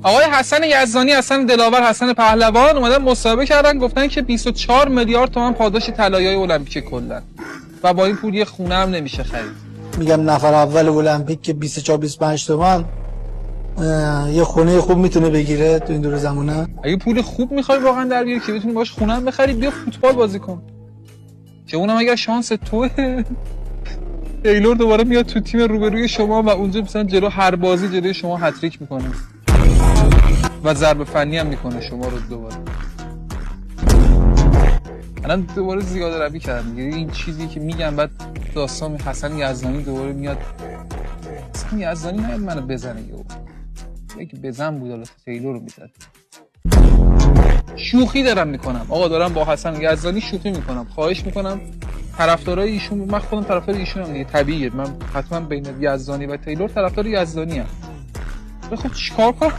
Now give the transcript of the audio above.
آقای حسن یزدانی، حسن دلاور، حسن پهلوان اومدن مسابقه کردن، گفتن که 24 میلیارد تومان پاداش طلایی‌های المپیک کلا و با این پول یه خونه هم نمیشه خرید. میگم نفر اول المپیک که 24-25 تومن یه خونه خوب میتونه بگیره تو این دور زمانه. اگه پول خوب میخوای واقعا در بیاری که بتونی باش خونه هم بخری، بیا فوتبال بازی کن. که اونم اگر شانس توه تیلور دوباره میاد تو تیم روبروی شما و اونجا مثلا جلو هر بازی جلوی شما هتریک میکنه و ضربه فنی هم میکنه شما رو دوباره. الان دوباره زیاده روی کردم دیگه. این چیزی که میگم بعد داستان حسن یزدانی دوباره میاد. حسن یزدانی نمیاد منو بزنه یکی بزن بود الان تیلور رو میزد. شوخی دارم میکنم آقا، دارم با حسن یزدانی شوخی میکنم. خواهش میکنم طرفدارای ایشون، من خودم طرفدار ایشونم دیگه، طبیعیه. من حتما بین یزدانی و تیلور طرفدار یزدانی ام. بخوام چیکار کنم؟